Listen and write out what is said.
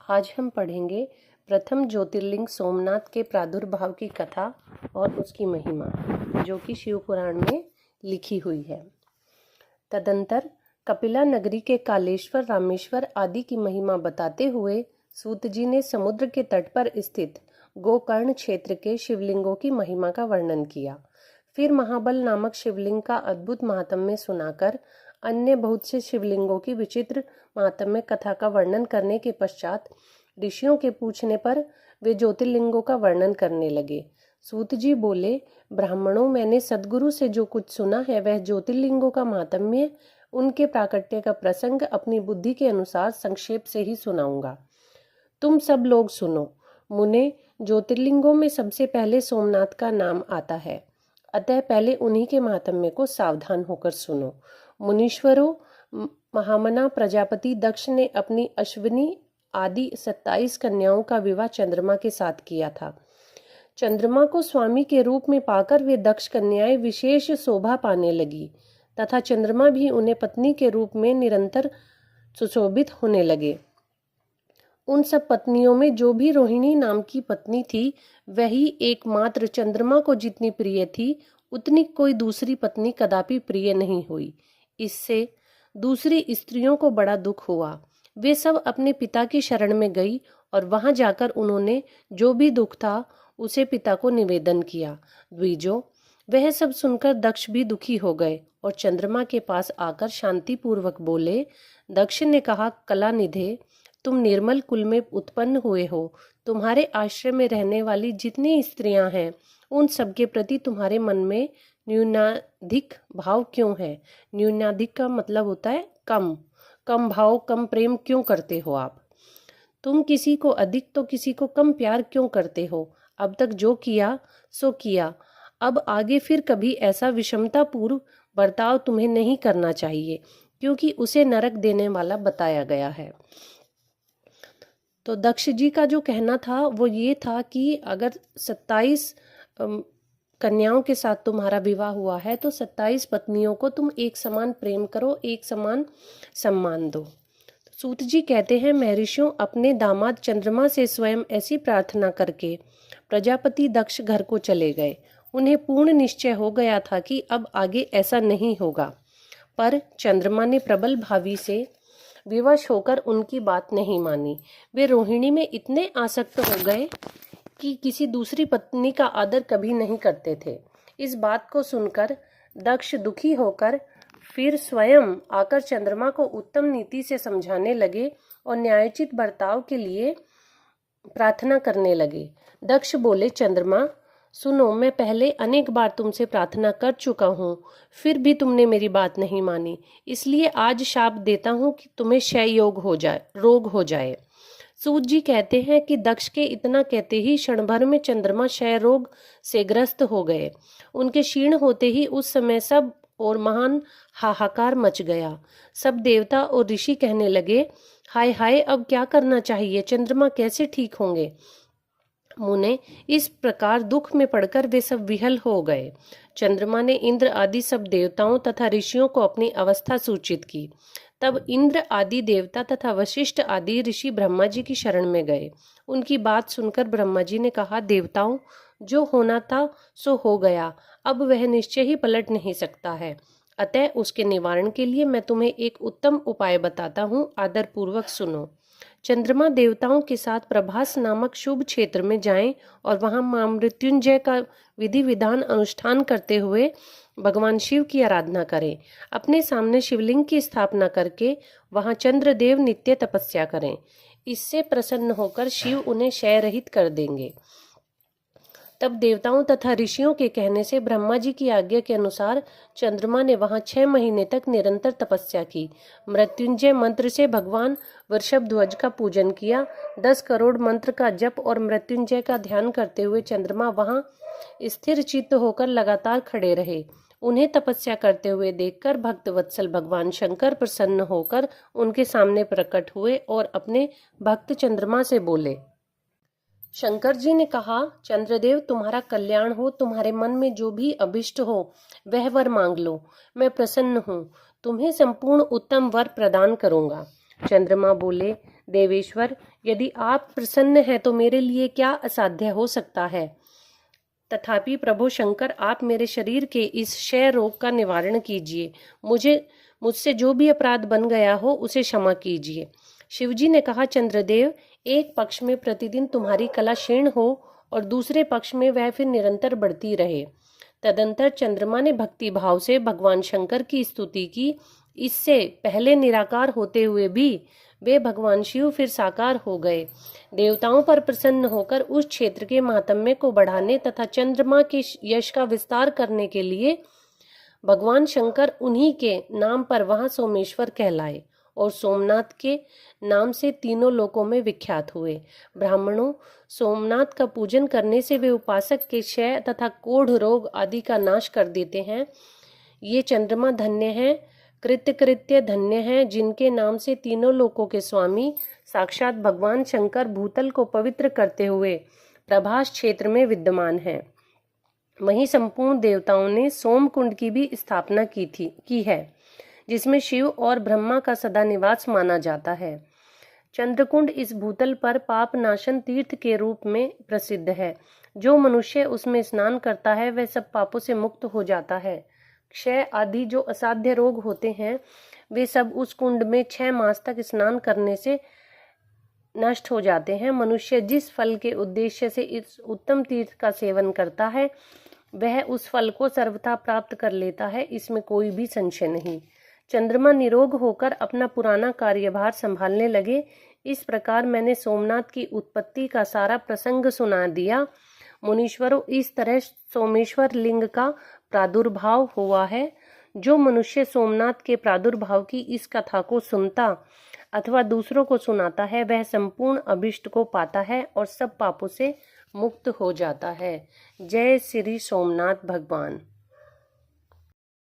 आज हम पढ़ेंगे प्रथम ज्योतिर्लिंग सोमनाथ के प्रादुर्भाव की कथा और उसकी महिमा, जो कि शिव पुराण में लिखी हुई है। तदंतर कपिला नगरी के कालेश्वर, रामेश्वर आदि की महिमा बताते हुए सूत जी ने समुद्र के तट पर स्थित गोकर्ण क्षेत्र के शिवलिंगों की महिमा का वर्णन किया। फिर महाबल नामक शिवलिंग का अद्भुत महात्म्य सुनाकर अन्य बहुत से शिवलिंगों की विचित्र महात्म्य कथा का वर्णन करने के पश्चात ऋषियों के पूछने पर वे ज्योतिर्लिंगों का वर्णन करने लगे। सूत जी बोले, ब्राह्मणों, मैंने सद्गुरु से जो कुछ सुना है वह ज्योतिर्लिंगों का महात्म्य, उनके प्राकट्य का प्रसंग अपनी बुद्धि के अनुसार संक्षेप से ही सुनाऊंगा। तुम सब लोग सुनो। मुने, ज्योतिर्लिंगों में सबसे पहले सोमनाथ का नाम आता है, अतः पहले उन्हीं के महात्म्य को सावधान होकर सुनो। मुनीश्वरों, महामना प्रजापति दक्ष ने अपनी अश्विनी आदि 27 कन्याओं का विवाह चंद्रमा के साथ किया था। चंद्रमा को स्वामी के रूप में पाकर वे दक्ष कन्याएं विशेष शोभा पाने लगी तथा चंद्रमा भी उन्हें पत्नी के रूप में निरंतर सुशोभित होने लगे। उन सब पत्नियों में जो भी रोहिणी नाम की पत्नी थी, वही एकमात्र चंद्रमा को जितनी प्रिय थी उतनी कोई दूसरी पत्नी कदापि प्रिय नहीं हुई। इससे दूसरी स्त्रियों को बड़ा दुख हुआ। वे सब अपने पिता की शरण में गई और वहां जाकर उन्होंने जो भी दुख था उसे पिता को निवेदन किया। द्विजो, वह सब सुनकर दक्ष भी दुखी हो गए और चंद्रमा के पास आकर शांति पूर्वक बोले। दक्ष ने कहा, कलानिधे, तुम निर्मल कुल में उत्पन्न हुए हो। तुम्हारे आश्रम में रहने वाली जितनी स्त्रियां हैं उन सबके प्रति तुम्हारे मन में न्यूनाधिक भाव क्यों है? न्यूनाधिक का मतलब होता है कम भाव, कम प्रेम क्यों करते हो आप? तुम किसी को अधिक तो किसी को कम प्यार क्यों करते हो? अब तक जो किया सो किया, अब आगे फिर कभी ऐसा विषमता पूर्व बर्ताव तुम्हें नहीं करना चाहिए, क्योंकि उसे नरक देने वाला बताया गया है। तो दक्ष जी का जो कहना था वो ये था कि अगर 27 कन्याओं के साथ तुम्हारा विवाह हुआ है तो 27 पत्नियों को तुम एक समान प्रेम करो, एक समान सम्मान दो। सूत जी कहते हैं, महर्षियों, अपने दामाद चंद्रमा से स्वयं ऐसी प्रार्थना करके प्रजापति दक्ष घर को चले गए। उन्हें पूर्ण निश्चय हो गया था कि अब आगे ऐसा नहीं होगा, पर चंद्रमा ने प्रबल भावी से विवश होकर उनकी बात नहीं मानी। वे रोहिणी में इतने आसक्त हो गए कि किसी दूसरी पत्नी का आदर कभी नहीं करते थे। इस बात को सुनकर दक्ष दुखी होकर फिर स्वयं आकर चंद्रमा को उत्तम नीति से समझाने लगे और न्यायोचित बर्ताव के लिए प्रार्थना करने लगे। दक्ष बोले, चंद्रमा सुनो, मैं पहले अनेक बार तुमसे प्रार्थना कर चुका हूँ, फिर भी तुमने मेरी बात नहीं मानी, इसलिए आज शाप देता हूँ कि तुम्हें क्षय रोग हो जाए। सूत जी कहते हैं कि दक्ष के इतना कहते ही क्षण भर में चंद्रमा क्षय रोग से ग्रस्त हो गए। उनके क्षीण होते ही उस समय सब और महान हाहाकार मच गया। सब देवता और ऋषि कहने लगे, हाय हाय, अब क्या करना चाहिए? चंद्रमा कैसे ठीक होंगे? मुने, इस प्रकार दुख में पड़कर वे सब विहल हो गए। चंद्रमा ने इंद्र आदि सब देवताओं तथा ऋषियों को अपनी अवस्था सूचित की। तब इंद्र आदि देवता तथा वशिष्ठ आदि ऋषि ब्रह्मा जी की शरण में गए। उनकी बात सुनकर ब्रह्मा जी ने कहा, देवताओं, जो होना था सो हो गया, अब वह निश्चय ही पलट नहीं सकता है। अतः उसके निवारण के लिए मैं तुम्हें एक उत्तम उपाय बताता हूँ, आदर पूर्वक सुनो। चंद्रमा देवताओं के साथ प्रभास नामक शुभ क्षेत्र में जाएं और वहां मां मृत्युंजय का विधि विधान अनुष्ठान करते हुए भगवान शिव की आराधना करें। अपने सामने शिवलिंग की स्थापना करके वहां चंद्रदेव नित्य तपस्या करें। इससे प्रसन्न होकर शिव उन्हें क्षय रहित कर देंगे। तब देवताओं तथा ऋषियों के कहने से ब्रह्मा जी की आज्ञा के अनुसार चंद्रमा ने वहां 6 महीने तक निरंतर तपस्या की। मृत्युंजय मंत्र से भगवान वृषभ ध्वज का पूजन किया। 10 करोड़ मंत्र का जप और मृत्युंजय का ध्यान करते हुए चंद्रमा वहां स्थिर चित्त होकर लगातार खड़े रहे। उन्हें तपस्या करते हुए देखकर भक्त वत्सल भगवान शंकर प्रसन्न होकर उनके सामने प्रकट हुए और अपने भक्त चंद्रमा से बोले। शंकर जी ने कहा, चंद्रदेव, तुम्हारा कल्याण हो, तुम्हारे मन में जो भी अभिष्ट हो वह वर मांग लो, मैं प्रसन्न हूँ, तुम्हें संपूर्ण उत्तम वर प्रदान करूंगा। चंद्रमा बोले, देवेश्वर, यदि आप प्रसन्न हैं तो मेरे लिए क्या असाध्य हो सकता है। तथापि प्रभु शंकर, आप मेरे शरीर के इस क्षय रोग का निवारण कीजिए। मुझसे जो भी अपराध बन गया हो उसे क्षमा कीजिए। शिवजी ने कहा, चंद्रदेव, एक पक्ष में प्रतिदिन तुम्हारी कला क्षीण हो और दूसरे पक्ष में वह फिर निरंतर बढ़ती रहे। तदंतर चंद्रमा ने भक्ति भाव से भगवान शंकर की स्तुति की। इससे पहले निराकार होते हुए भी वे भगवान शिव फिर साकार हो गए। देवताओं पर प्रसन्न होकर उस क्षेत्र के महात्म्य को बढ़ाने तथा चंद्रमा के यश का विस्तार करने के लिए भगवान शंकर उन्हीं के नाम पर वहां सोमेश्वर कहलाए और सोमनाथ के नाम से तीनों लोकों में विख्यात हुए। ब्राह्मणों, सोमनाथ का पूजन करने से वे उपासक के क्षय तथा कोढ़ रोग आदि का नाश कर देते हैं। ये चंद्रमा धन्य है, कृत्य धन्य है, जिनके नाम से तीनों लोकों के स्वामी साक्षात भगवान शंकर भूतल को पवित्र करते हुए प्रभास क्षेत्र में विद्यमान है। वहीं संपूर्ण देवताओं ने सोम कुंड की भी स्थापना की है, जिसमें शिव और ब्रह्मा का सदा निवास माना जाता है। चंद्रकुंड इस भूतल पर पाप नाशन तीर्थ के रूप में प्रसिद्ध है। जो मनुष्य उसमें स्नान करता है वह सब पापों से मुक्त हो जाता है। क्षय आदि जो असाध्य रोग होते हैं वे सब उस कुंड में 6 मास तक स्नान करने से नष्ट हो जाते हैं। मनुष्य जिस फल के उद्देश्य से इस उत्तम तीर्थ का सेवन करता है वह उस फल को सर्वथा प्राप्त कर लेता है, इसमें कोई भी संशय नहीं। चंद्रमा निरोग होकर अपना पुराना कार्यभार संभालने लगे। इस प्रकार मैंने सोमनाथ की उत्पत्ति का सारा प्रसंग सुना दिया। मुनीश्वरों, इस तरह सोमेश्वर लिंग का प्रादुर्भाव हुआ है। जो मनुष्य सोमनाथ के प्रादुर्भाव की इस कथा को सुनता अथवा दूसरों को सुनाता है वह संपूर्ण अभिष्ट को पाता है और सब पापों से मुक्त हो जाता है। जय श्री सोमनाथ भगवान।